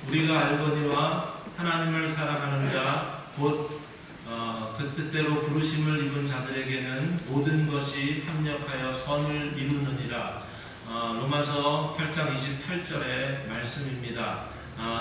우리가 알거니와 하나님을 사랑하는 자 곧 그 뜻대로 부르심을 입은 자들에게는 모든 것이 합력하여 선을 이루느니라. 로마서 8장 28절의 말씀입니다.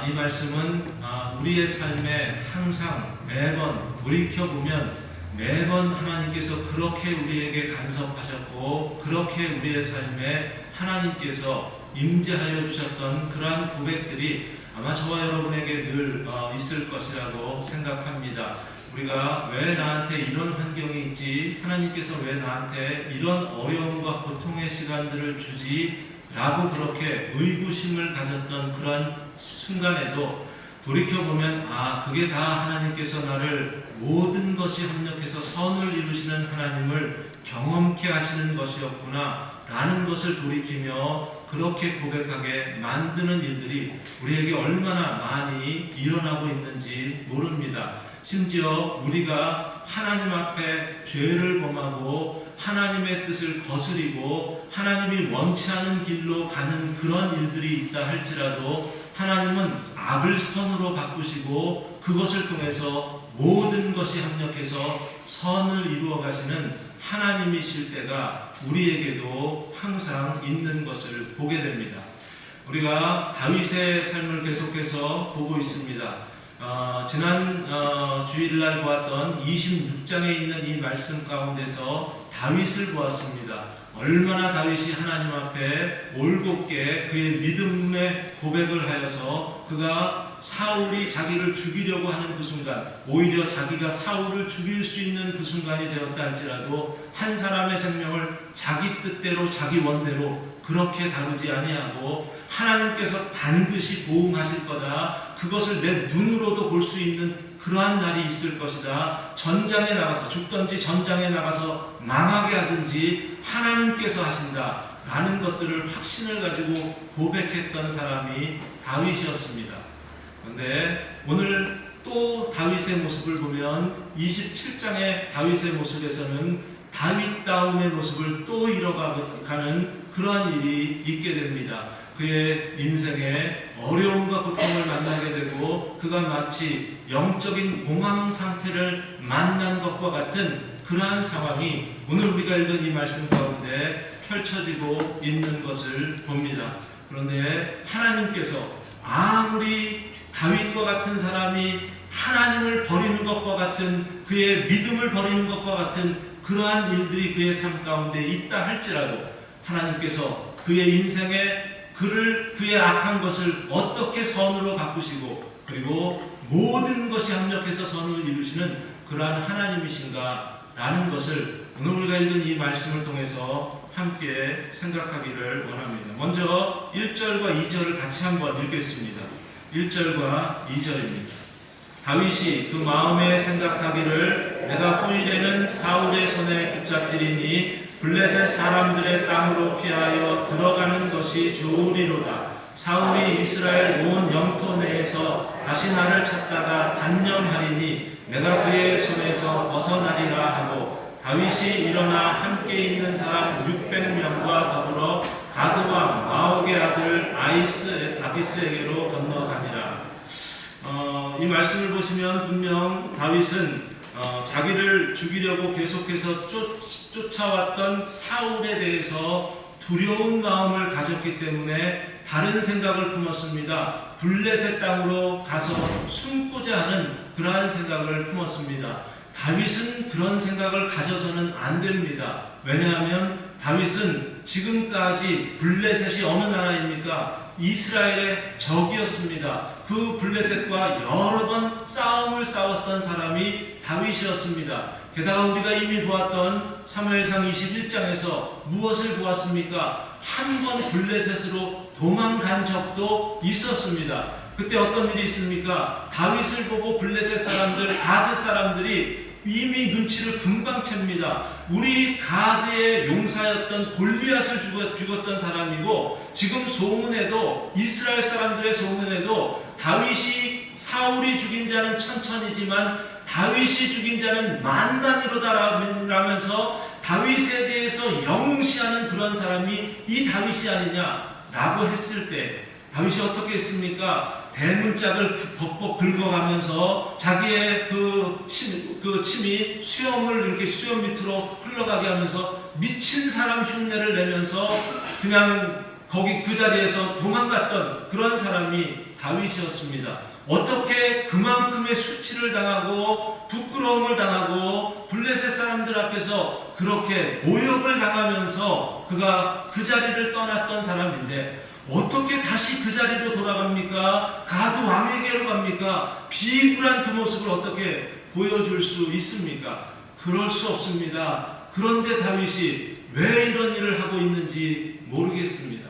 이 말씀은 우리의 삶에 항상 매번 돌이켜보면 매번 하나님께서 그렇게 우리에게 간섭하셨고 그렇게 우리의 삶에 하나님께서 임재하여 주셨던 그러한 고백들이 아마 저와 여러분에게 늘 있을 것이라고 생각합니다. 우리가 왜 나한테 이런 환경이 있지? 하나님께서 왜 나한테 이런 어려움과 고통의 시간들을 주지? 라고 그렇게 의구심을 가졌던 그런 순간에도 돌이켜보면 그게 다 하나님께서 나를 모든 것이 합력해서 선을 이루시는 하나님을 경험케 하시는 것이었구나 라는 것을 돌이키며 그렇게 고백하게 만드는 일들이 우리에게 얼마나 많이 일어나고 있는지 모릅니다. 심지어 우리가 하나님 앞에 죄를 범하고 하나님의 뜻을 거스리고 하나님이 원치 않은 길로 가는 그런 일들이 있다 할지라도 하나님은 악을 선으로 바꾸시고 그것을 통해서 모든 것이 합력해서 선을 이루어 가시는 하나님이실 때가 우리에게도 항상 있는 것을 보게 됩니다. 우리가 다윗의 삶을 계속해서 보고 있습니다. 지난 주일날 보았던 26장에 있는 이 말씀 가운데서 다윗을 보았습니다. 얼마나 다윗이 하나님 앞에 올곧게 그의 믿음의 고백을 하여서 그가 사울이 자기를 죽이려고 하는 그 순간, 오히려 자기가 사울을 죽일 수 있는 그 순간이 되었다 할지라도 한 사람의 생명을 자기 뜻대로 자기 원대로 그렇게 다루지 아니하고 하나님께서 반드시 보응하실 거다, 그것을 내 눈으로도 볼 수 있는 그러한 날이 있을 것이다, 전장에 나가서 죽든지 전장에 나가서 망하게 하든지 하나님께서 하신다 라는 것들을 확신을 가지고 고백했던 사람이 다윗이었습니다. 그런데 오늘 또 다윗의 모습을 보면 27장의 다윗의 모습에서는 다윗다움의 모습을 또 잃어가는 그러한 일이 있게 됩니다. 그의 인생에 어려움과 고통을 만나게 되고 그가 마치 영적인 공황 상태를 만난 것과 같은 그러한 상황이 오늘 우리가 읽은 이 말씀 가운데 펼쳐지고 있는 것을 봅니다. 그런데 하나님께서 아무리 다윗과 같은 사람이 하나님을 버리는 것과 같은 그의 믿음을 버리는 것과 같은 그러한 일들이 그의 삶 가운데 있다 할지라도 하나님께서 그의 인생에 그의 악한 것을 어떻게 선으로 바꾸시고 그리고 모든 것이 합력해서 선을 이루시는 그러한 하나님이신가 라는 것을 오늘 우리가 읽은 이 말씀을 통해서 함께 생각하기를 원합니다. 먼저 1절과 2절을 같이 한번 읽겠습니다. 1절과 2절입니다. 다윗이 그 마음에 생각하기를 내가 후일에는 사울의 손에 붙잡히리니 블레셋 사람들의 땅으로 피하여 들어가는 것이 좋으리로다. 사울이 이스라엘 온 영토 내에서 다시 나를 찾다가 단념하리니 내가 그의 손에서 벗어나리라 하고 다윗이 일어나 함께 있는 사람 600명과 더불어 가드왕 마옥의 아들 아비스에게로 건너가니라. 이 말씀을 보시면 분명 다윗은 자기를 죽이려고 계속해서 쫓아왔던 사울에 대해서 두려운 마음을 가졌기 때문에 다른 생각을 품었습니다. 블레셋 땅으로 가서 숨고자 하는 그러한 생각을 품었습니다. 다윗은 그런 생각을 가져서는 안 됩니다. 왜냐하면 다윗은 지금까지 블레셋이 어느 나라입니까? 이스라엘의 적이었습니다. 그 블레셋과 여러 번 싸움을 싸웠던 사람이 다윗이었습니다. 게다가 우리가 이미 보았던 사무엘상 21장에서 무엇을 보았습니까? 한 번 블레셋으로 도망간 적도 있었습니다. 그때 어떤 일이 있습니까? 다윗을 보고 블레셋 사람들, 가드 사람들이 이미 눈치를 금방 챕니다. 우리 가드의 용사였던 골리앗을 죽었던 사람이고 지금 소문에도 이스라엘 사람들의 소문에도 다윗이 사울이 죽인 자는 천천이지만 다윗이 죽인 자는 만만이로다라면서 다윗에 대해서 영시하는 그런 사람이 이 다윗이 아니냐라고 했을 때 다윗이 어떻게 했습니까? 대문짝을 벅벅 긁어가면서 자기의 그 침이 수염을 이렇게 수염 밑으로 흘러가게 하면서 미친 사람 흉내를 내면서 그냥 거기 그 자리에서 도망갔던 그런 사람이 다윗이었습니다. 어떻게 그만큼의 수치를 당하고 부끄러움을 당하고 블레셋 사람들 앞에서 그렇게 모욕을 당하면서 그가 그 자리를 떠났던 사람인데 어떻게 다시 그 자리로 돌아갑니까? 가드 왕에게로 갑니까? 비굴한 그 모습을 어떻게 보여줄 수 있습니까? 그럴 수 없습니다. 그런데 다윗이 왜 이런 일을 하고 있는지 모르겠습니다.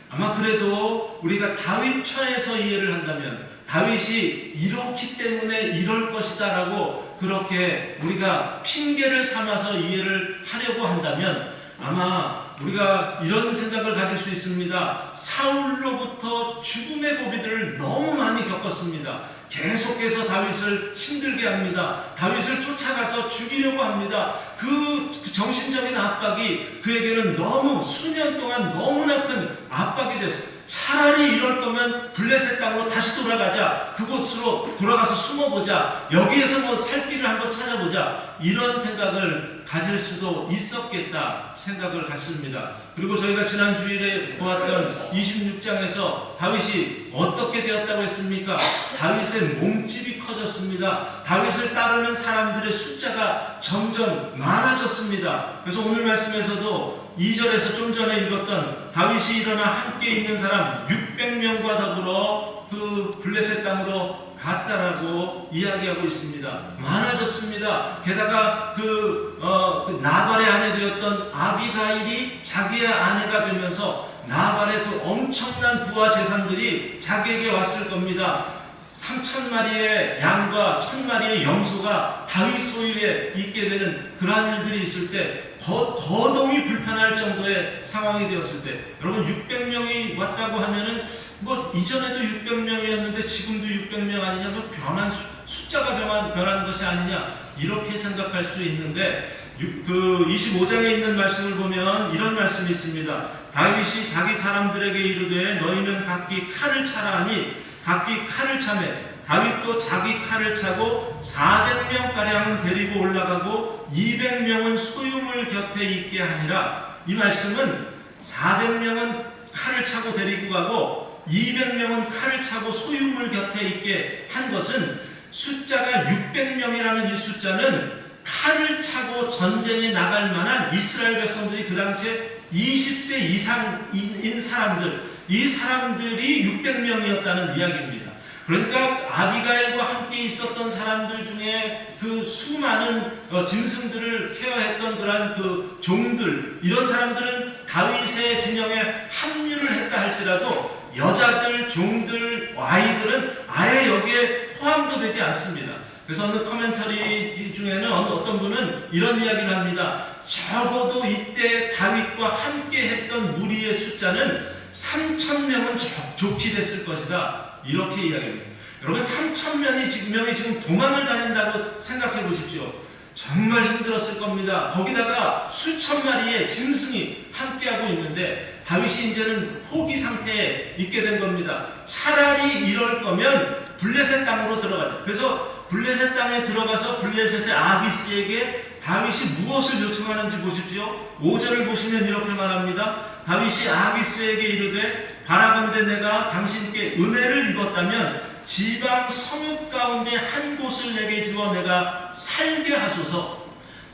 아마 그래도 우리가 다윗 편에서 이해를 한다면 다윗이 이렇기 때문에 이럴 것이다 라고 그렇게 우리가 핑계를 삼아서 이해를 하려고 한다면 아마 우리가 이런 생각을 가질 수 있습니다. 사울로부터 죽음의 고비들을 너무 많이 겪었습니다. 계속해서 다윗을 힘들게 합니다. 다윗을 쫓아가서 죽이려고 합니다. 그 정신적인 압박이 그에게는 너무 수년 동안 너무나 큰 압박이 됐어요. 차라리 이럴 거면 블레셋 땅으로 다시 돌아가자. 그곳으로 돌아가서 숨어보자. 여기에서 뭐 살 길을 한번 찾아보자. 이런 생각을 가질 수도 있었겠다 생각을 갖습니다. 그리고 저희가 지난 주일에 보았던 26장에서 다윗이 어떻게 되었다고 했습니까? 다윗의 몸집이 커졌습니다. 다윗을 따르는 사람들의 숫자가 점점 많아졌습니다. 그래서 오늘 말씀에서도 2절에서 좀 전에 읽었던 다윗이 일어나 함께 있는 사람 600명과 더불어 그 블레셋 땅으로 갔다라고 이야기하고 있습니다. 많아졌습니다. 게다가 그 나발의 아내 되었던 아비가일이 자기의 아내가 되면서 나발의 그 엄청난 부와 재산들이 자기에게 왔을 겁니다. 3,000마리의 양과 1,000마리의 염소가 다윗 소유에 있게 되는 그러한 일들이 있을 때 거동이 불편할 정도의 상황이 되었을 때 여러분 600명이 왔다고 하면은 뭐 이전에도 600명이었는데 지금도 600명 아니냐, 뭐 변한 숫자가 변한 것이 아니냐 이렇게 생각할 수 있는데 그 25장에 있는 말씀을 보면 이런 말씀이 있습니다. 다윗이 자기 사람들에게 이르되 너희는 각기 칼을 차라 하니 각기 칼을 차매 다윗도 자기 칼을 차고 400명가량은 데리고 올라가고 200명은 소유물 곁에 있게 하니라. 이 말씀은 400명은 칼을 차고 데리고 가고 200명은 칼을 차고 소유물 곁에 있게 한 것은 숫자가 600명이라는 이 숫자는 칼을 차고 전쟁에 나갈 만한 이스라엘 백성들이 그 당시에 20세 이상인 사람들, 이 사람들이 600명이었다는 이야기입니다. 그러니까 아비가일과 함께 있었던 사람들 중에 그 수많은 짐승들을 케어했던 그러한 그 종들, 이런 사람들은 다윗의 진영에 합류를 했다 할지라도 여자들, 종들, 아이들은 아예 여기에 포함도 되지 않습니다. 그래서 어느 커멘터리 중에는 어떤 분은 이런 이야기를 합니다. 적어도 이때 다윗과 함께 했던 무리의 숫자는 3,000명은 좋게 됐을 것이다. 이렇게 이야기합니다. 여러분 3,000명이 지금 도망을 다닌다고 생각해 보십시오. 정말 힘들었을 겁니다. 거기다가 수천 마리의 짐승이 함께하고 있는데 다윗이 이제는 포기 상태에 있게 된 겁니다. 차라리 이럴 거면 블레셋 땅으로 들어가자. 그래서 블레셋 땅에 들어가서 블레셋의 아기스에게 다윗이 무엇을 요청하는지 보십시오. 5절을 보시면 이렇게 말합니다. 다윗이 아기스에게 이르되 바라건대 내가 당신께 은혜를 입었다면 지방 성읍 가운데 한 곳을 내게 주어 내가 살게 하소서.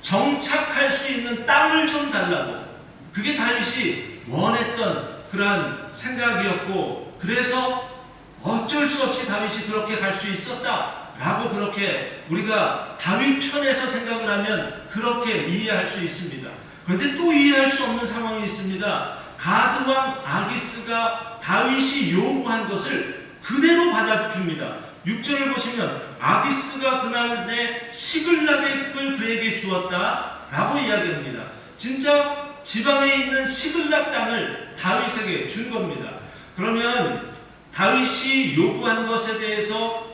정착할 수 있는 땅을 좀 달라고. 그게 다윗이 원했던 그러한 생각이었고, 그래서 어쩔 수 없이 다윗이 그렇게 갈 수 있었다라고 그렇게 우리가 다윗 편에서 생각을 하면 그렇게 이해할 수 있습니다. 그런데 또 이해할 수 없는 상황이 있습니다. 가드왕 아기스가 다윗이 요구한 것을 그대로 받아줍니다. 6절을 보시면 아기스가 그날에 시글락을 그에게 주었다라고 이야기합니다. 진짜 지방에 있는 시글락 땅을 다윗에게 준 겁니다. 그러면 다윗이 요구한 것에 대해서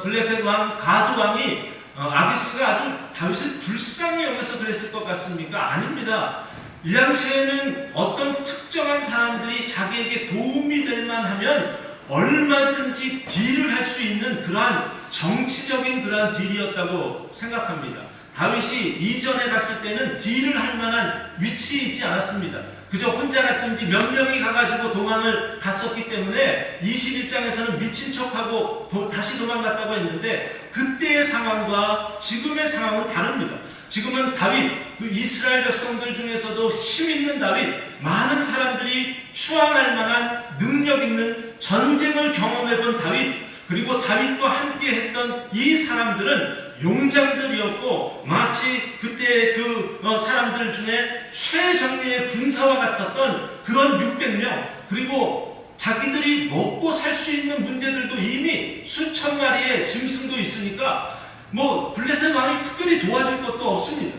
블레셋 왕 가드 왕이 아기스가 아주 다윗을 불쌍히 여겨서 그랬을 것 같습니까? 아닙니다. 이 당시에는 어떤 특정한 사람들이 자기에게 도움이 될 만하면 얼마든지 딜을 할 수 있는 그러한 정치적인 그러한 딜이었다고 생각합니다. 다윗이 이전에 갔을 때는 딜을 할 만한 위치에 있지 않았습니다. 그저 혼자 갔든지 몇 명이 가가지고 도망을 갔었기 때문에 21장에서는 미친 척하고 다시 도망갔다고 했는데, 그때의 상황과 지금의 상황은 다릅니다. 지금은 다윗, 그 이스라엘 백성들 중에서도 힘 있는 다윗, 많은 사람들이 추앙할 만한 능력 있는 전쟁을 경험해본 다윗, 그리고 다윗과 함께 했던 이 사람들은 용장들이었고 마치 그때 그 사람들 중에 최정예의 군사와 같았던 그런 600명, 그리고 자기들이 먹고 살 수 있는 문제들도 이미 수천 마리의 짐승도 있으니까 뭐 블레셋 왕이 특별히 도와줄 것도 없습니다.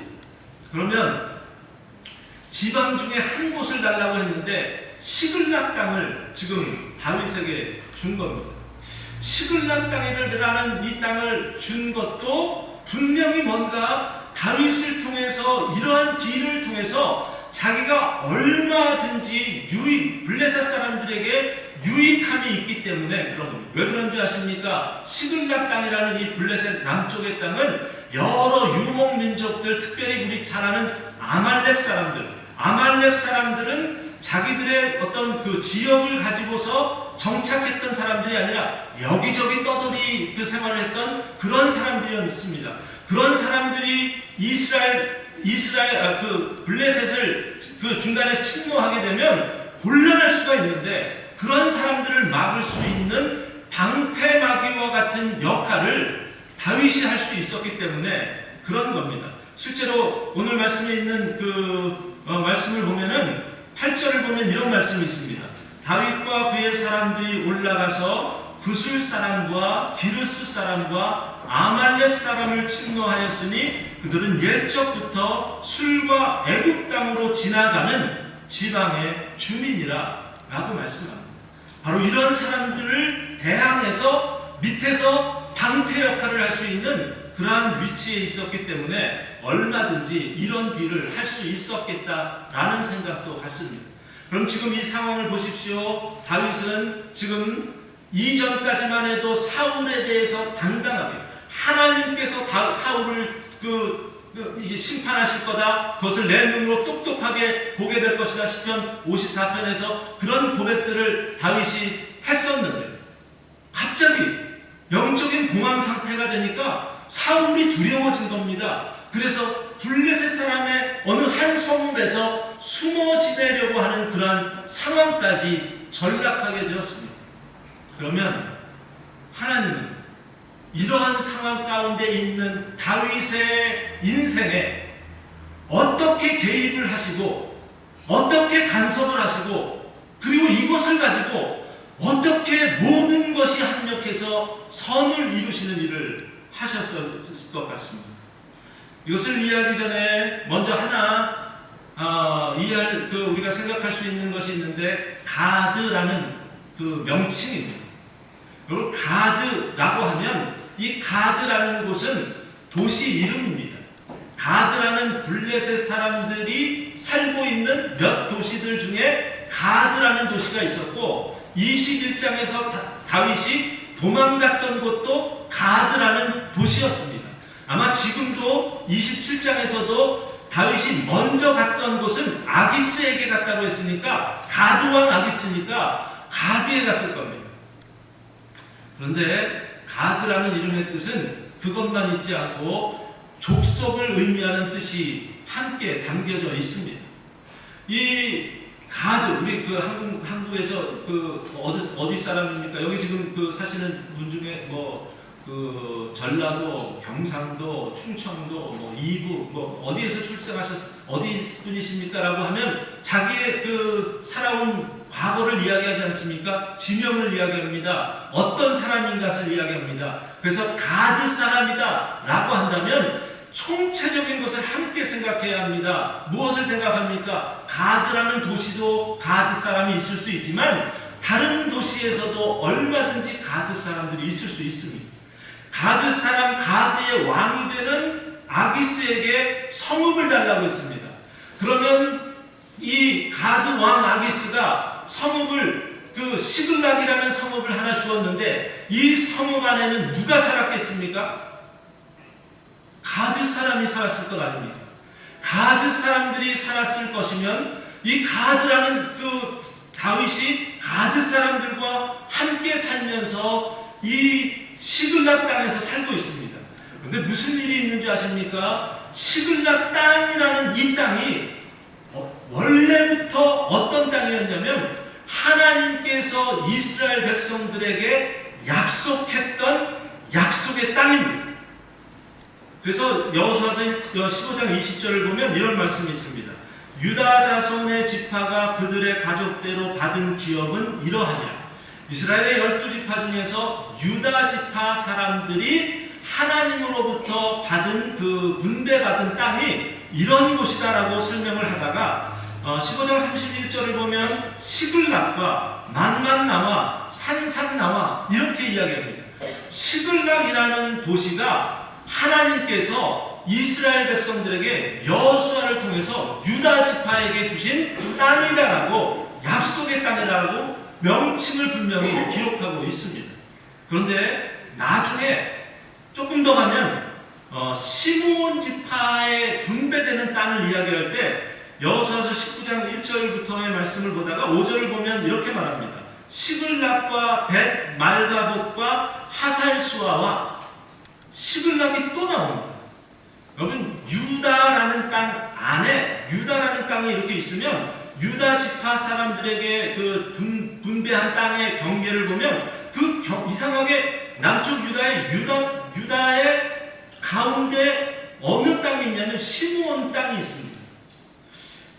그러면 지방 중에 한 곳을 달라고 했는데 시글락 땅을 지금 다윗에게 준 겁니다. 시글락 땅이라는 이 땅을 준 것도 분명히 뭔가 다윗을 통해서, 이러한 딜을 통해서 자기가 얼마든지 블레셋 사람들에게 유익함이 있기 때문에 그런 겁니다. 왜 그런지 아십니까? 시글락 땅이라는 이 블레셋 남쪽의 땅은 여러 유목민족들, 특별히 우리 잘 아는 아말렉 사람들은 자기들의 어떤 그 지역을 가지고서 정착했던 사람들이 아니라 여기저기 떠돌이 그 생활을 했던 그런 사람들이었습니다. 그런 사람들이 블레셋을 그 중간에 침노하게 되면 곤란할 수가 있는데, 그런 사람들을 막을 수 있는 방패막이와 같은 역할을 다윗이 할 수 있었기 때문에 그런 겁니다. 실제로 오늘 말씀에 있는 그 말씀을 보면은 8절을 보면 이런 말씀이 있습니다. 다윗과 그의 사람들이 올라가서 구술 사람과 기르스 사람과 아말렉 사람을 침노하였으니 그들은 옛적부터 술과 애굽 땅으로 지나가는 지방의 주민이라 라고 말씀합니다. 바로 이런 사람들을 대항해서 밑에서 방패 역할을 할 수 있는 그러한 위치에 있었기 때문에 얼마든지 이런 딜을 할 수 있었겠다라는 생각도 같습니다. 그럼 지금 이 상황을 보십시오. 다윗은 지금 이전까지만 해도 사울에 대해서 당당하게, 하나님께서 사울을 이제 심판하실 거다, 그것을 내 눈으로 똑똑하게 보게 될 것이다, 시편 54편에서 그런 고백들을 다윗이 했었는데, 갑자기 영적인 공황 상태가 되니까 사울이 두려워진 겁니다. 그래서 블레셋 사람의 어느 한 성읍에서 숨어 지내려고 하는 그러한 상황까지 전락하게 되었습니다. 그러면 하나님은 이러한 상황 가운데 있는 다윗의 인생에 어떻게 개입을 하시고, 어떻게 간섭을 하시고, 그리고 이것을 가지고 어떻게 모든 것이 합력해서 선을 이루시는 일을 하셨을 것 같습니다. 이것을 이해하기 전에 먼저 하나 우리가 생각할 수 있는 것이 있는데, 가드라는 그 명칭입니다. 그리고 가드라고 하면 이 가드라는 곳은 도시 이름입니다. 가드라는 블레셋 사람들이 살고 있는 몇 도시들 중에 가드라는 도시가 있었고, 21장에서 다윗이 도망갔던 곳도 가드라는 도시였습니다. 아마 지금도 27장에서도 다윗이 먼저 갔던 곳은 아기스에게 갔다고 했으니까, 가드왕 아기스니까 가드에 갔을 겁니다. 그런데 가드라는 이름의 뜻은 그것만 있지 않고 족속을 의미하는 뜻이 함께 담겨져 있습니다. 이 가드, 우리 그 한국에서 그 어디 사람입니까? 여기 지금 그 사시는 분 중에 그 전라도, 경상도, 충청도, 이부, 어디에서 어디 분이십니까? 라고 하면 자기의 그 살아온 과거를 이야기하지 않습니까? 지명을 이야기합니다. 어떤 사람인가를 이야기합니다. 그래서 가드 사람이다 라고 한다면 총체적인 것을 함께 생각해야 합니다. 무엇을 생각합니까? 가드라는 도시도 가드 사람이 있을 수 있지만 다른 도시에서도 얼마든지 가드 사람들이 있을 수 있습니다. 가드 사람, 가드의 왕이 되는 아기스에게 성읍을 달라고 했습니다. 그러면 이 가드 왕 아기스가 성읍을 그 시글락이라는 성읍을 하나 주었는데 이 성읍 안에는 누가 살았겠습니까? 가드 사람이 살았을 것 아닙니까? 가드 사람들이 살았을 것이면 이 가드라는 그 다윗이 가드 사람들과 함께 살면서 이 시글락 땅에서 살고 있습니다. 그런데 무슨 일이 있는지 아십니까? 시글락 땅이라는 이 땅이 원래부터 어떤 땅이었냐면 하나님께서 이스라엘 백성들에게 약속했던 약속의 땅입니다. 그래서 여호수아서 15장 20절을 보면 이런 말씀이 있습니다. 유다 자손의 지파가 그들의 가족대로 받은 기업은 이러하냐. 이스라엘의 12지파 중에서 유다 지파 사람들이 하나님으로부터 받은 그 분배받은 땅이 이런 곳이다라고 설명을 하다가 15장 31절을 보면 시글락과 만만나와 산산나와 이렇게 이야기합니다. 시글락이라는 도시가 하나님께서 이스라엘 백성들에게 여호수아를 통해서 유다 지파에게 주신 땅이다라고 약속의 땅이라고 명칭을 분명히 기록하고 있습니다. 그런데 나중에 조금 더 가면 시므온 지파에 분배되는 땅을 이야기할 때 여호수아서 19장 1절부터의 말씀을 보다가 5절을 보면 이렇게 말합니다. 시글락과 벳 말가봇과 하살수아와 시글락이 또 나옵니다. 여러분 유다라는 땅 안에 유다라는 땅이 이렇게 있으면 유다 지파 사람들에게 그 분배한 땅의 경계를 보면 이상하게 남쪽 유다의 가운데 어느 땅이 있냐면 시므온 땅이 있습니다.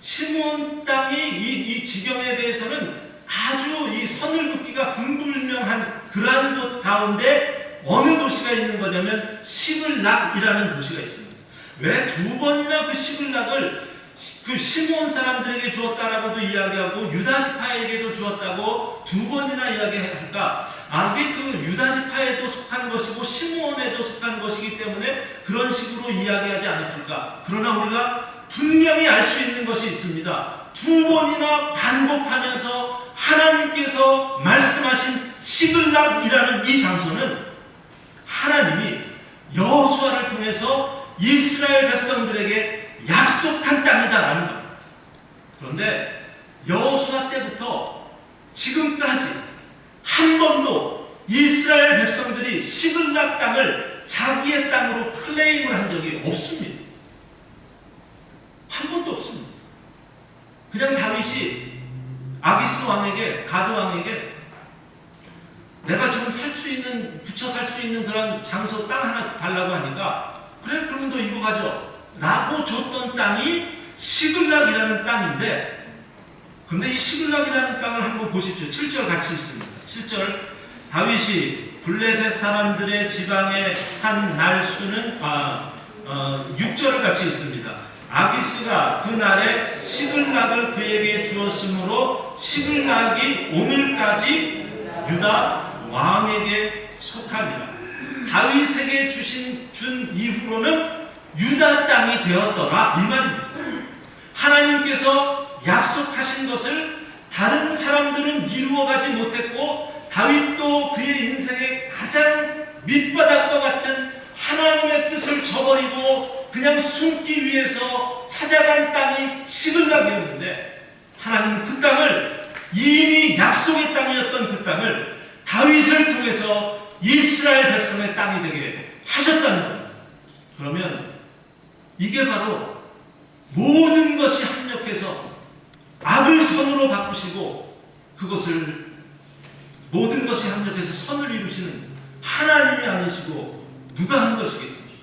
시므온 땅이 이 지경에 대해서는 아주 이 선을 긋기가 불분명한 그러한 곳 가운데 어느 도시가 있는 거냐면 시글락이라는 도시가 있습니다. 왜 두 번이나 그 시글락을 그 시므온 사람들에게 주었다라고도 이야기하고 유다 지파에게도 주었다고 두 번이나 이야기할까? 이게 그 유다 지파에도 속한 것이고 시므온에도 속한 것이기 때문에 그런 식으로 이야기하지 않았을까? 그러나 우리가 분명히 알 수 있는 것이 있습니다. 두 번이나 반복하면서 하나님께서 말씀하신 시글락이라는 이 장소는 하나님이 여호수아를 통해서 이스라엘 백성들에게 약속한 땅이다라는 겁니다. 그런데 여호수아 때부터 지금까지 한 번도 이스라엘 백성들이 시글락 땅을 자기의 땅으로 클레임을 한 적이 없습니다. 한 번도 없습니다. 그냥 다윗이 아기스 왕에게, 가드 왕에게 내가 지금 붙여 살 수 있는 그런 장소 땅 하나 달라고 하니까 그래 그러면 너 이거 가져 라고 줬던 땅이 시글락이라는 땅인데, 근데 이 시글락이라는 땅을 한번 보십시오. 7절 같이 있습니다. 7절 다윗이 블레셋 사람들의 지방에 산 날수는 6절을 같이 있습니다. 아기스가 그날에 시글락을 그에게 주었으므로 시글락이 오늘까지 유다 왕에게 속합니다. 다윗에게 준 이후로는 유다 땅이 되었더라 이 말입니다. 하나님께서 약속하신 것을 다른 사람들은 이루어가지 못했고 다윗도 그의 인생의 가장 밑바닥과 같은 하나님의 뜻을 저버리고 그냥 숨기 위해서 찾아간 땅이 시글락이었는데 하나님은 그 땅을 이미 약속의 땅이었던 그 땅을 다윗을 통해서 이스라엘 백성의 땅이 되게 하셨다는 겁니다. 그러면 이게 바로 모든 것이 합력해서 악을 선으로 바꾸시고 그것을 모든 것이 합력해서 선을 이루시는 하나님이 아니시고 누가 한 것이겠습니까?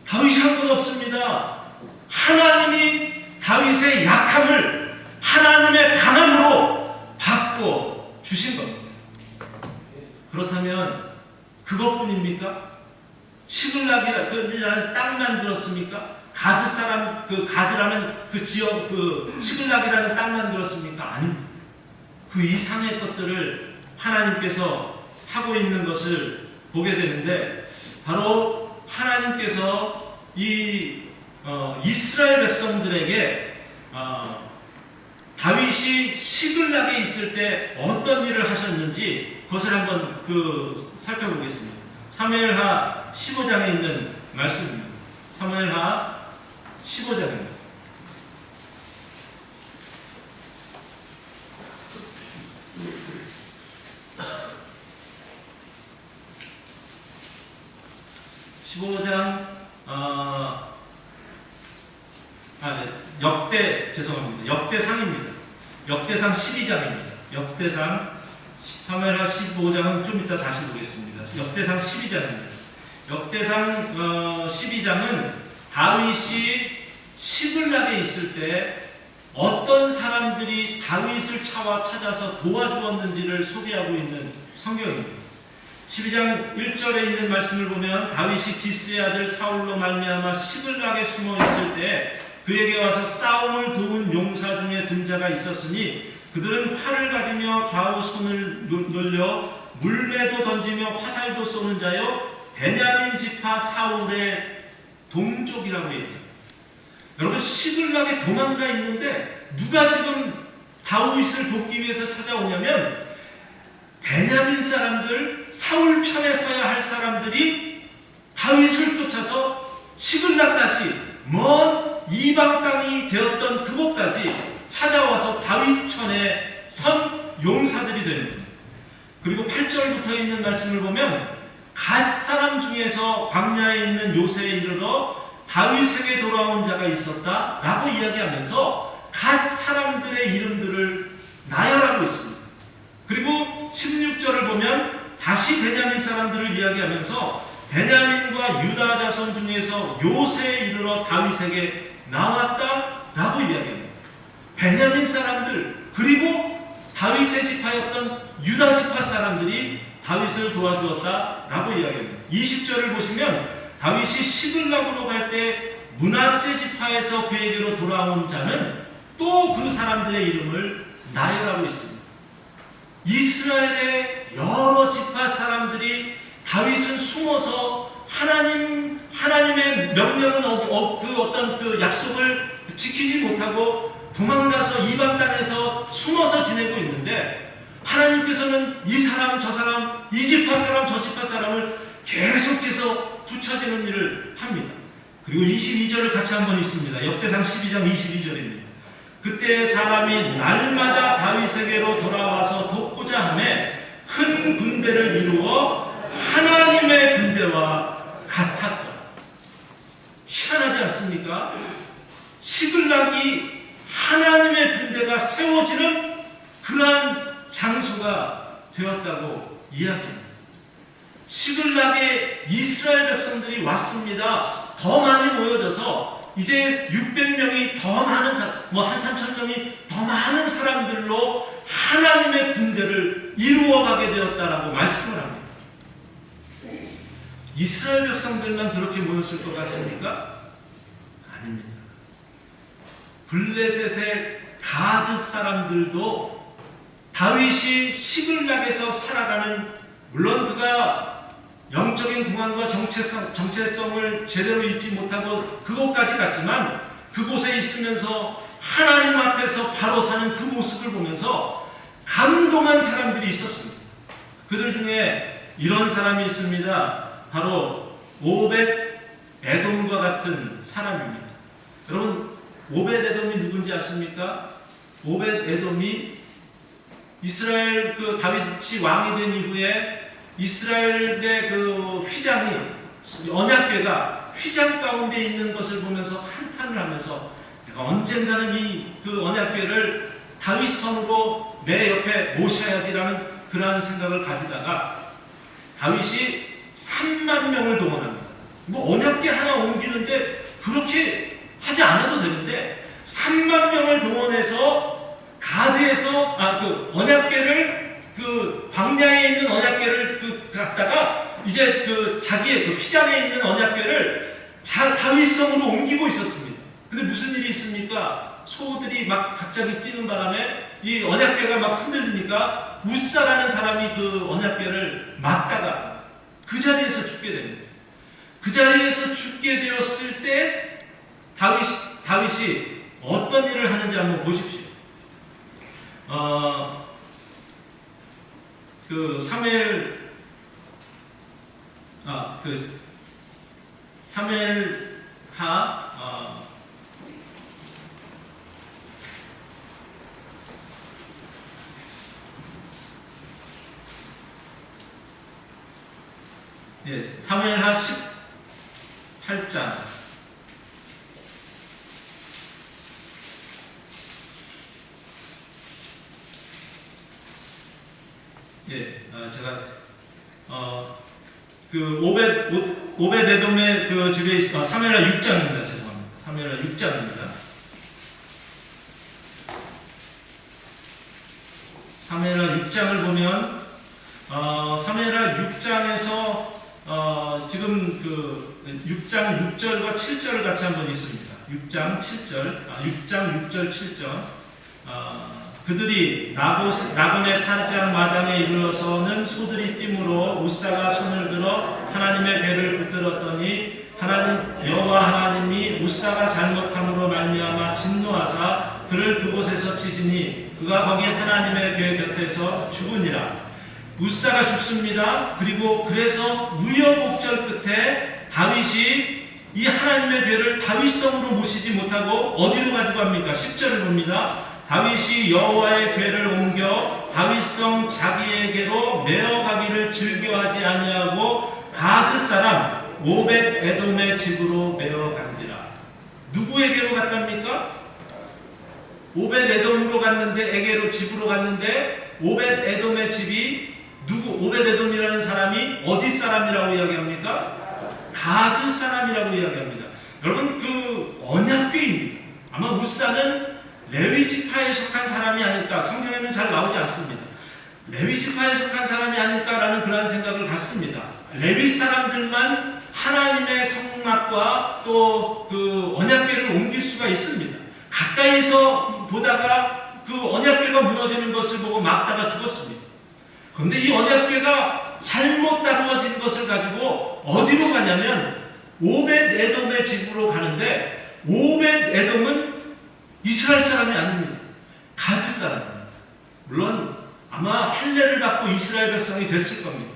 다윗이 한 것 없습니다. 하나님이 다윗의 약함을 하나님의 강함으로 바꿔 주신 겁니다. 그렇다면 그것뿐입니까? 시글락이라는 땅만 들었습니까? 가드라는 그 지역, 그 시글락이라는 땅만 들었습니까? 아닙니다. 그 이상의 것들을 하나님께서 하고 있는 것을 보게 되는데, 바로 하나님께서 이 이스라엘 백성들에게 다윗이 시글락에 있을 때 어떤 일을 하셨는지 그것을 한번 살펴보겠습니다. 사무엘하 15장에 있는 말씀입니다. 사무엘하 15장입니다. 역대상입니다. 역대상 12장입니다. 역대상 사무엘하 15장은 좀 이따 다시 보겠습니다. 역대상 12장입니다. 역대상 12장은 다윗이 시글락에 있을 때 어떤 사람들이 다윗을 찾아서 도와주었는지를 소개하고 있는 성경입니다. 12장 1절에 있는 말씀을 보면 다윗이 기스의 아들 사울로 말미암아 시글락에 숨어 있을 때 그에게 와서 싸움을 도운 용사 중에 든 자가 있었으니 그들은 활을 가지며 좌우 손을 놀려 물매도 던지며 화살도 쏘는 자요 베냐민 지파 사울의 동족이라고 얘기합니다. 여러분, 시글락에 도망가 있는데 누가 지금 다윗을 돕기 위해서 찾아오냐면 베냐민 사람들, 사울 편에 서야 할 사람들이 다윗을 쫓아서 시글락까지 먼 이방 땅이 되었던 그곳까지 찾아와서 다윗 편에 선 용사들이 됩니다. 그리고 8절부터 있는 말씀을 보면 갓 사람 중에서 광야에 있는 요새에 이르러 다윗에게 돌아온 자가 있었다라고 이야기하면서 갓 사람들의 이름들을 나열하고 있습니다. 그리고 16절을 보면 다시 베냐민 사람들을 이야기하면서 베냐민과 유다 자손 중에서 요새에 이르러 다윗에게 나왔다라고 이야기합니다. 베냐민 사람들 그리고 다윗의 지파였던 유다 지파 사람들이 다윗을 도와주었다라고 이야기합니다. 20절을 보시면 다윗이 시글락으로 갈 때 므낫세 지파에서 그에게로 돌아온 자는 또 그 사람들의 이름을 나열하고 있습니다. 이스라엘의 여러 지파 사람들이 다윗은 숨어서 하나님의 명령은 어떤 그 약속을 지키지 못하고 도망가서 이방 땅에서 숨어서 지내고 있는데 하나님께서는 이 사람 저 사람 이 지파 사람 저 지파 사람을 계속해서 붙여지는 일을 합니다. 그리고 22절을 같이 한번 읽습니다. 역대상 12장 22절입니다. 그때 사람이 날마다 다윗에게로 돌아와서 돕고자 하매 큰 군대를 이루어 하나님의 군대와 같았다. 희한하지 않습니까? 시글락이 하나님의 군대가 세워지는 그러한 장소가 되었다고 이야기합니다. 시글락에 이스라엘 백성들이 왔습니다. 더 많이 모여져서 이제 600명이 더 많은 사람, 한 3,000명이 더 많은 사람들로 하나님의 군대를 이루어가게 되었다라고 말씀을 합니다. 이스라엘 백성들만 그렇게 모였을 것 같습니까? 아닙니다. 블레셋의 가드 사람들도 다윗이 시글락에서 살아가는, 물론 그가 영적인 공안과 정체성을 제대로 잊지 못하고 그곳까지 갔지만 그곳에 있으면서 하나님 앞에서 바로 사는 그 모습을 보면서 감동한 사람들이 있었습니다. 그들 중에 이런 사람이 있습니다. 바로 오벳 에돔과 같은 사람입니다. 여러분, 오벳 에돔이 누군지 아십니까? 오벳 에돔이 이스라엘 다윗이 왕이 된 이후에 이스라엘의 그 휘장이, 언약궤가 휘장 가운데 있는 것을 보면서 한탄을 하면서 내가 언젠가는 이 언약궤를 다윗 성으로 내 옆에 모셔야지라는 그러한 생각을 가지다가 다윗이 3만 명을 동원합니다. 언약궤 하나 옮기는데 그렇게 하지 않아도 되는데 3만 명을 동원해서 가드에서 언약궤를 광야에 있는 언약궤를 갖다가 이제 자기의 휘장에 있는 언약궤를 다윗성으로 옮기고 있었습니다. 근데 무슨 일이 있습니까? 소들이 막 갑자기 뛰는 바람에 이 언약궤가 막 흔들리니까 웃사라는 사람이 그 언약궤를 막다가 그 자리에서 죽게 됩니다. 그 자리에서 죽게 되었을 때 다윗이 어떤 일을 하는지 한번 보십시오. 그 사무엘하 사무엘하 18장 제가 그 오벳에돔의 그 집에 사무엘하 6장입니다. 죄송합니다. 사무엘하 6장입니다. 사무엘하 6장을 보면 사무엘하 6장에서 지금 그 6장 6절과 7절을 같이 한번 읽습니다. 6장 6절 7절. 그들이 나본의 타작 마당에 이르러서는 소들이 뛰므로 웃사가 손을 들어 하나님의 배를 붙들었더니 여호와 하나님이 웃사가 잘못함으로 말미암아 진노하사 그를 그곳에서 치시니 그가 거기 하나님의 배 곁에서 죽으니라. 웃사가 죽습니다. 그래서 우여곡절 끝에 다윗이 이 하나님의 배를 다윗성으로 모시지 못하고 어디로 가지고 갑니까? 10절을 봅니다. 다윗이 여호와의 궤를 옮겨 다윗성 자기에게로 메어가기를 즐겨하지 아니하고 가드 사람 오벳 에돔의 집으로 메어간지라. 누구에게로 갔답니까? 오벳 에돔으로 갔는데 집으로 갔는데 오벳 에돔의 집이 오벳 에돔이라는 사람이 어디 사람이라고 이야기합니까? 가드 사람이라고 이야기합니다. 여러분 그 언약궤입니다. 아마 웃사는 레위 지파에 속한 사람이 아닐까. 성경에는 잘 나오지 않습니다. 레위 지파에 속한 사람이 아닐까라는 그러한 생각을 갖습니다. 레위 사람들만 하나님의 성막과 또 그 언약궤를 옮길 수가 있습니다. 가까이서 보다가 그 언약궤가 무너지는 것을 보고 막다가 죽었습니다. 그런데 이 언약궤가 잘못 다루어진 것을 가지고 어디로 가냐면 오벳 에돔의 집으로 가는데 오벳 에돔은 이스라엘 사람이 아닙니다. 가드 사람입니다. 물론 아마 할례를 받고 이스라엘 백성이 됐을 겁니다.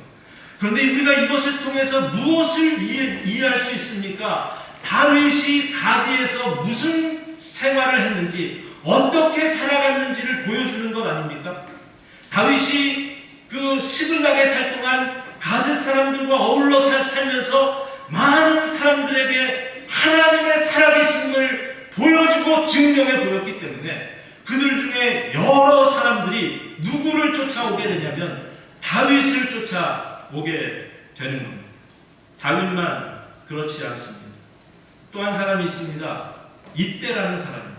그런데 우리가 이것을 통해서 무엇을 이해할 수 있습니까? 다윗이 가드에서 무슨 생활을 했는지 어떻게 살아갔는지를 보여주는 것 아닙니까? 다윗이 그 시글락에 살 동안 가드 사람들과 어울러 살면서 많은 사람들에게 하나님의 살아계심을 보여주고 증명해 보였기 때문에 그들 중에 여러 사람들이 누구를 쫓아오게 되냐면 다윗을 쫓아오게 되는 겁니다. 다윗만 그렇지 않습니다. 또 한 사람이 있습니다. 이때라는 사람입니다.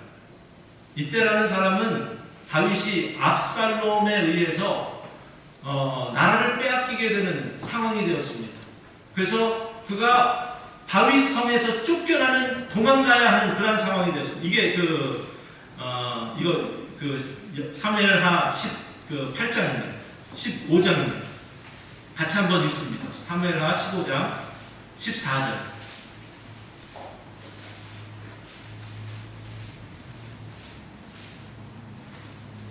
이때라는 사람은 다윗이 압살롬에 의해서 나라를 빼앗기게 되는 상황이 되었습니다. 그래서 그가 다윗 성에서 쫓겨나는 도망가야 하는 그런 상황이 되었습니다. 이게 사무엘하 8장입니다. 15장입니다. 같이 한번 읽습니다. 사무엘하 15장 14절.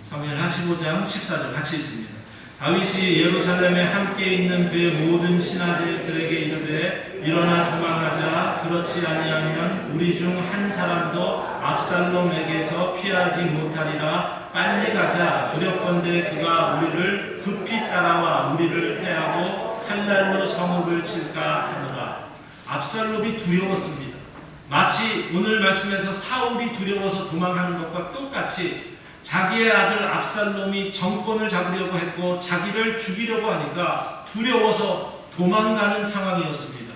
사무엘하 15장 14절 같이 읽습니다. 다윗이 예루살렘에 함께 있는 그의 모든 신하들에게 이르되 일어나 도망가자. 그렇지 아니하면 우리 중 한 사람도 압살롬에게서 피하지 못하리라. 빨리 가자. 두렵건대 그가 우리를 급히 따라와 우리를 해하고 칼날로 성읍을 칠까 하노라. 압살롬이 두려웠습니다. 마치 오늘 말씀에서 사울이 두려워서 도망하는 것과 똑같이 자기의 아들 압살롬이 정권을 잡으려고 했고 자기를 죽이려고 하니까 두려워서 도망가는 상황이었습니다.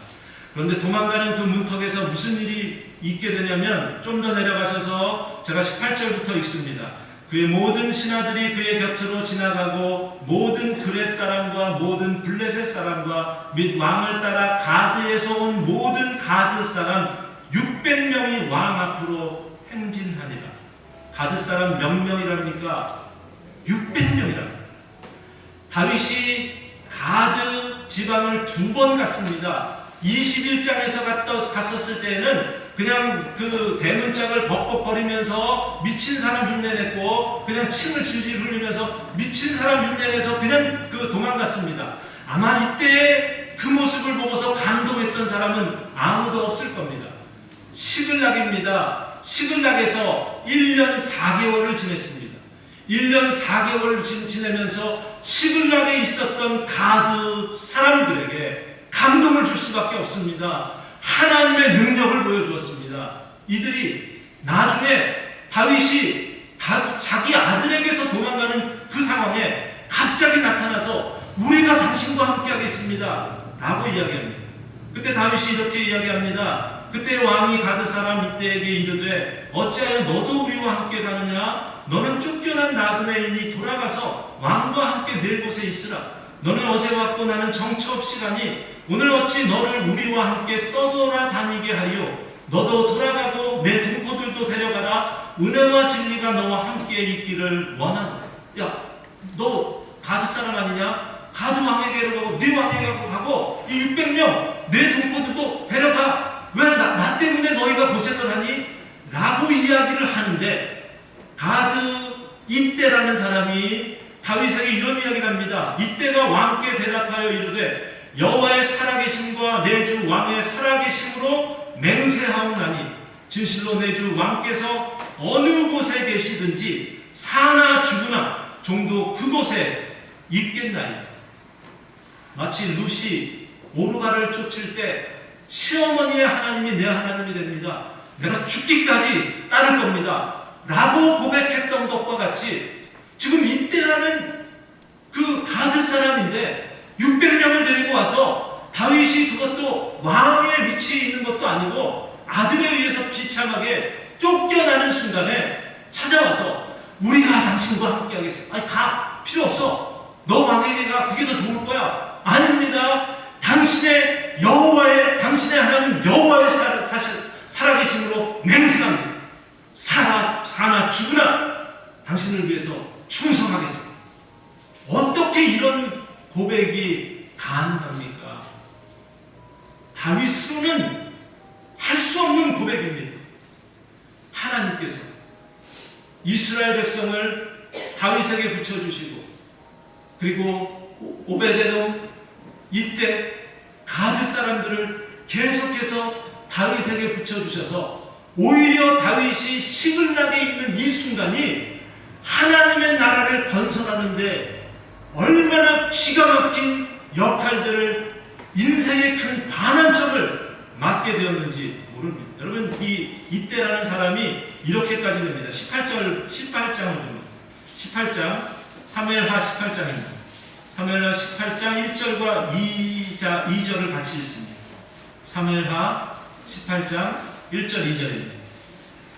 그런데 도망가는 그 문턱에서 무슨 일이 있게 되냐면 좀 더 내려가셔서 제가 18절부터 읽습니다. 그의 모든 신하들이 그의 곁으로 지나가고 모든 그렛 사람과 모든 블레셋 사람과 및 왕을 따라 가드에서 온 모든 가드 사람 600명이 왕 앞으로 행진하니라. 가드 사람 몇 명이랍니까? 600명이랍니다. 다윗이 가드 지방을 2번 갔습니다. 21장에서 갔었을 때에는 그냥 그 대문짝을 벅벅거리면서 미친 사람 흉내냈고 그냥 침을 질질 흘리면서 미친 사람 흉내내서 그냥 도망갔습니다. 아마 이때 그 모습을 보고서 감동했던 사람은 아무도 없을 겁니다. 시글락입니다. 시글락에서 1년 4개월을 지냈습니다. 1년 4개월을 지내면서 시글락에 있었던 가드 사람들에게 감동을 줄 수밖에 없습니다. 하나님의 능력을 보여주었습니다. 이들이 나중에 다윗이 자기 아들에게서 도망가는 그 상황에 갑자기 나타나서 우리가 당신과 함께 하겠습니다 라고 이야기합니다. 그때 다윗이 이렇게 이야기합니다. 그때 왕이 가드 사람 이때에게 이르되 어찌하여 너도 우리와 함께 가느냐? 너는 쫓겨난 나그네이니 돌아가서 왕과 함께 네 곳에 있으라. 너는 어제 왔고 나는 정처 없이 가니 오늘 어찌 너를 우리와 함께 떠돌아다니게 하리요? 너도 돌아가고 내 동포들도 데려가라. 은혜와 진리가 너와 함께 있기를 원하노라. 야, 너 가드 사람 아니냐? 가드 왕에게로 가고 네 왕에게로 가고 이 600명 내 동포들도 데려가. 왜 나 때문에 너희가 고생을 하니? 라고 이야기를 하는데 가드 이때라는 사람이 다윗에게 이런 이야기를 합니다. 이때가 왕께 대답하여 이르되 여호와의 살아계심과 내 주 왕의 살아계심으로 맹세하오나니 진실로 내 주 왕께서 어느 곳에 계시든지 사나 죽으나 종도 그곳에 있겠나이다. 마치 룻이 오르가를 쫓을 때 시어머니의 하나님이 내 하나님이 됩니다. 내가 죽기까지 따를 겁니다 라고 고백했던 것과 같이 지금 이때라는 그 가드 사람인데 600명을 데리고 와서 다윗이 그것도 왕의 위치에 있는 것도 아니고 아들에 의해서 비참하게 쫓겨나는 순간에 찾아와서 우리가 당신과 함께 하겠습니다. 아니 가 필요 없어. 너 왕에게 가. 그게 더 좋을 거야. 아닙니다. 당신의 하나님 여호와의 살아계심으로 맹세합니다. 사나 죽으나 당신을 위해서 충성하겠습니다. 어떻게 이런 고백이 가능합니까? 다윗으로는 할 수 없는 고백입니다. 하나님께서 이스라엘 백성을 다윗에게 붙여주시고 그리고 오베데돔 이때 가드 사람들을 계속해서 다윗에게 붙여주셔서 오히려 다윗이 시글락에 있는 이 순간이 하나님의 나라를 건설하는데 얼마나 기가 막힌 역할들을 인생의 큰 반환점을 맡게 되었는지 모릅니다. 여러분 이때라는 사람이 이렇게까지 됩니다. 18장을 봅니다. 18장 사무엘하 18장입니다. 사무엘하 18장 1절과 2절을 같이 읽습니다. 사무엘하 18장 1절 2절입니다.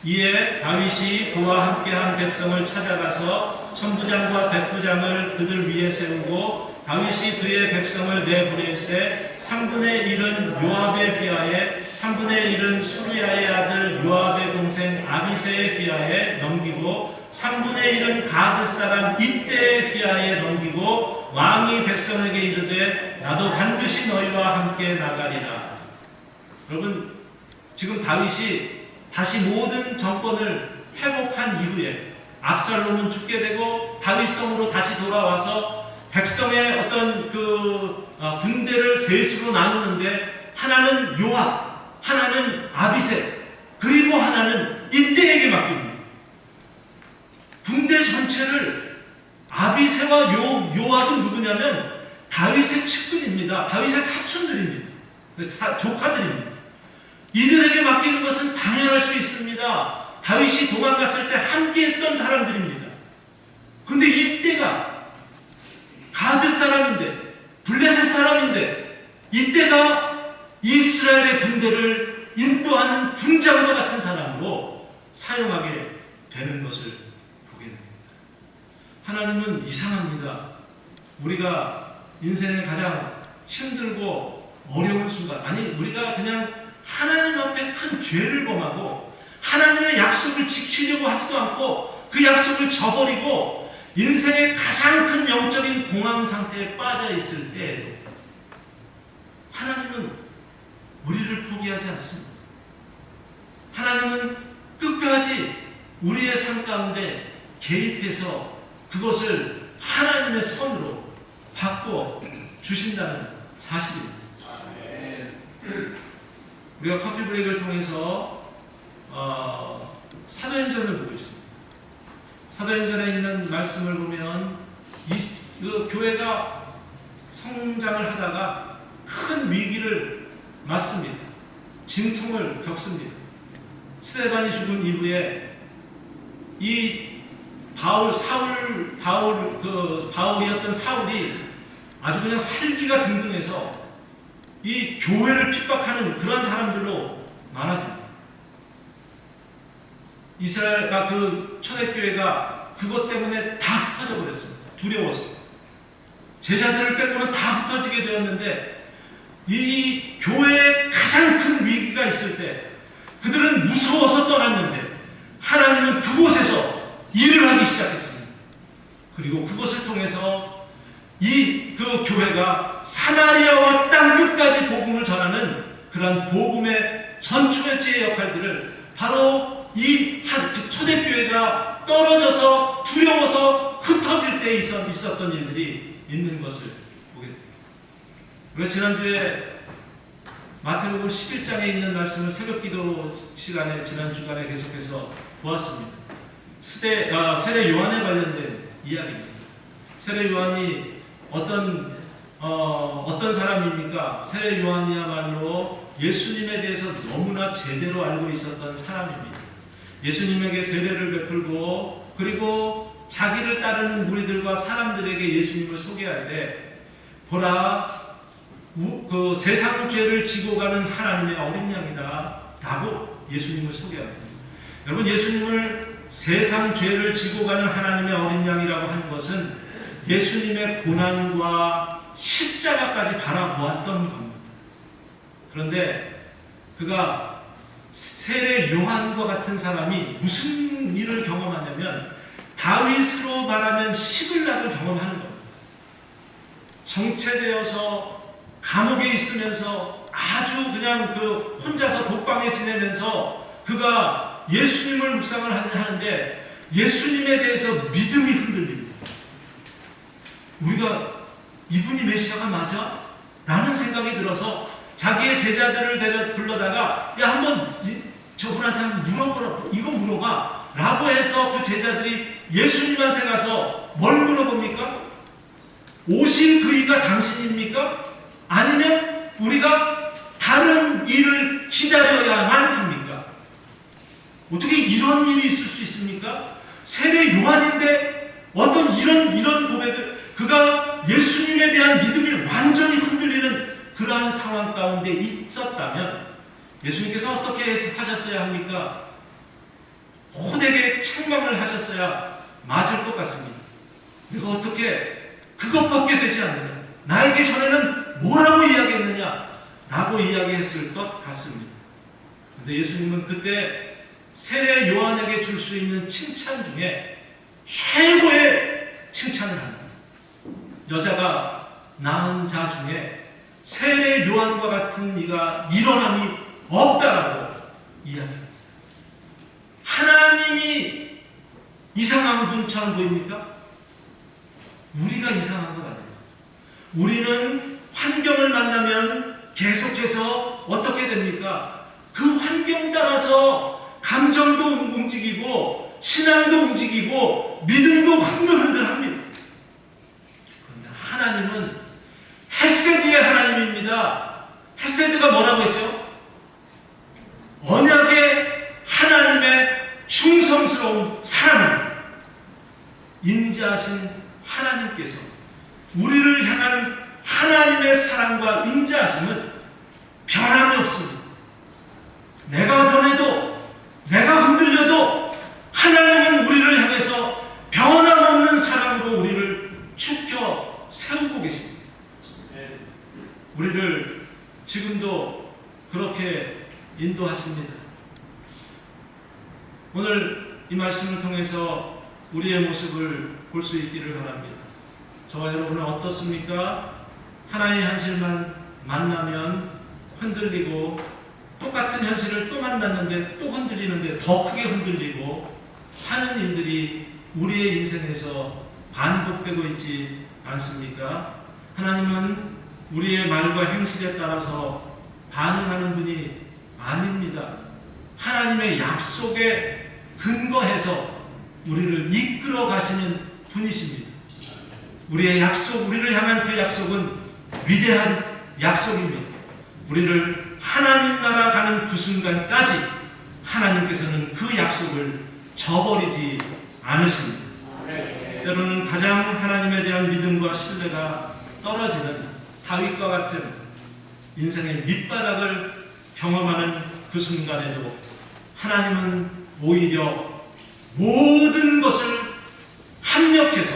이에 다윗이 그와 함께한 백성을 찾아가서 천부장과 백부장을 그들 위에 세우고 다윗이 그의 백성을 내보낼세 3분의 1은 요압에 비하에 3분의 1은 수리아의 아들 요압의 동생 아비새에 비하에 넘기고 3분의 1은 가드 사람 이때에 비하에 넘기고 왕이 백성에게 이르되 나도 반드시 너희와 함께 나가리라. 여러분 지금 다윗이 다시 모든 정권을 회복한 이후에 압살롬은 죽게 되고 다윗성으로 다시 돌아와서 백성의 어떤 군대를 셋으로 나누는데 하나는 요압, 하나는 아비새, 그리고 하나는 이때에게 맡깁니다. 군대 전체를 아비새와 요압은 누구냐면 다윗의 측근입니다. 다윗의 사촌들입니다. 조카들입니다. 이들에게 맡기는 것은 당연할 수 있습니다. 다윗이 도망갔을 때 함께했던 사람들입니다. 그런데 이때가 가드 사람인데 블레셋 사람인데 이때가 이스라엘의 군대를 인도하는 군장과 같은 사람으로 사용하게 되는 것을 보게 됩니다. 하나님은 이상합니다. 우리가 인생의 가장 힘들고 어려운 순간, 아니 우리가 그냥 하나님 앞에 큰 죄를 범하고 하나님의 약속을 지키려고 하지도 않고 그 약속을 저버리고 인생의 가장 큰 영적인 공황 상태에 빠져 있을 때에도 하나님은 우리를 포기하지 않습니다. 하나님은 끝까지 우리의 삶 가운데 개입해서 그것을 하나님의 손으로 바꾸어 주신다는 사실입니다. 우리가 커피 브레이크를 통해서 사도행전을 보고 있습니다. 사도행전에 있는 말씀을 보면 그 교회가 성장을 하다가 큰 위기를 맞습니다. 진통을 겪습니다. 스데반이 죽은 이후에 이 바울이었던 사울이 아주 그냥 살기가 등등해서 이 교회를 핍박하는 그런 사람들로 많아집니다. 그 초대교회가 그것 때문에 다 흩어져 버렸습니다. 두려워서. 제자들을 빼고는 다 흩어지게 되었는데 이 교회에 가장 큰 위기가 있을 때 그들은 무서워서 떠났는데 하나님은 그곳에서 일을 하기 시작했습니다. 그리고 그것을 통해서 그 교회가 사마리아와 땅 끝까지 복음을 전하는 그러한 복음의 전초회지의 역할들을 바로 그 초대교회가 떨어져서 두려워서 흩어질 때 있었던 일들이 있는 것을 보게 됩니다. 우리가 지난주에 마태복음 11장에 있는 말씀을 새벽기도 시간에 지난 주간에 계속해서 보았습니다. 세례 요한에 관련된 이야기입니다. 세례 요한이 어떤 사람입니까? 세례 요한이야말로 예수님에 대해서 너무나 제대로 알고 있었던 사람입니다. 예수님에게 세례를 베풀고 그리고 자기를 따르는 무리들과 사람들에게 예수님을 소개할 때 보라, 그 세상 죄를 지고 가는 하나님의 어린 양이다 라고 예수님을 소개합니다. 여러분, 예수님을 세상 죄를 지고 가는 하나님의 어린 양이라고 하는 것은 예수님의 고난과 십자가까지 바라보았던 겁니다. 그런데 그가 세례 요한과 같은 사람이 무슨 일을 경험하냐면 다윗으로 말하면 시글락을 경험하는 겁니다. 정체되어서 감옥에 있으면서 아주 그냥 혼자서 독방에 지내면서 그가 예수님을 묵상을 하는데 예수님에 대해서 믿음이 흔들립니다. 우리가 이분이 메시아가 맞아? 라는 생각이 들어서 자기의 제자들을 불러다가 야 한번 저분한테 한번 물어보라, 이거 물어봐 라고 해서 그 제자들이 예수님한테 가서 뭘 물어봅니까? 오실 그이가 당신입니까? 아니면 우리가 다른 일을 기다려야만 합니까? 어떻게 이런 일이 있을 수 있습니까? 세례 요한인데 어떤 이런 고백을, 그가 예수님에 대한 믿음이 완전히 흔들리는 그러한 상황 가운데 있었다면 예수님께서 어떻게 하셨어야 합니까? 호되게 책망을 하셨어야 맞을 것 같습니다. 내가 어떻게 그것밖에 되지 않느냐, 나에게 전에는 뭐라고 이야기했느냐 라고 이야기했을 것 같습니다. 그런데 예수님은 그때 세례 요한에게 줄 수 있는 칭찬 중에 최고의 칭찬을 합니다. 여자가 낳은 자 중에 세례 요한과 같은 이가 일어남이 없다라고 이야기합니다. 하나님이 이상한 분처럼 보입니까? 우리가 이상한 것 아니에요. 우리는 환경을 만나면 계속해서 어떻게 됩니까? 그 환경 따라서 감정도 움직이고 신앙도 움직이고 믿음도 흔들흔들합니다. 그런데 하나님은 헤세드의 하나님입니다. 헤세드가 뭐라고 했죠? 언약의 하나님의 충성스러운 사랑입니다. 인자하신 하나님께서 우리를 향한 하나님의 사랑과 인자하심은 변함이 없습니다. 내가 변해도 내가 흔들려도 하나님은 우리를 향해서 변함없는 사랑으로 우리를 축혀 세우고 계십니다. 우리를 지금도 그렇게 인도하십니다. 오늘 이 말씀을 통해서 우리의 모습을 볼 수 있기를 바랍니다. 저와 여러분은 어떻습니까? 하나의 현실만 만나면 흔들리고 똑같은 현실을 또 만났는데 또 흔들리는데 더 크게 흔들리고 하는 일들이 우리의 인생에서 반복되고 있지 않습니까? 하나님은 우리의 말과 행실에 따라서 반응하는 분이 아닙니다. 하나님의 약속에 근거해서 우리를 이끌어 가시는 분이십니다. 우리의 약속, 우리를 향한 그 약속은 위대한 약속입니다. 우리를 하나님 나라 가는 그 순간까지 하나님께서는 그 약속을 저버리지 않으십니다. 때로는 가장 하나님에 대한 믿음과 신뢰가 떨어지는 다윗과 같은 인생의 밑바닥을 경험하는 그 순간에도 하나님은 오히려 모든 것을 합력해서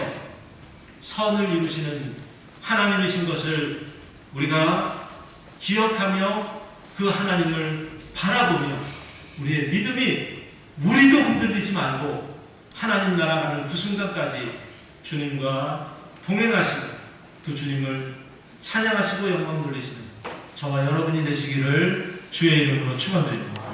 선을 이루시는 하나님이신 것을 우리가 기억하며 그 하나님을 바라보며 우리의 믿음이 우리도 흔들리지 말고 하나님 나라가는 그 순간까지 주님과 동행하시고 그 주님을 찬양하시고 영광 돌리시는 저와 여러분이 되시기를 주의 이름으로 축원드립니다.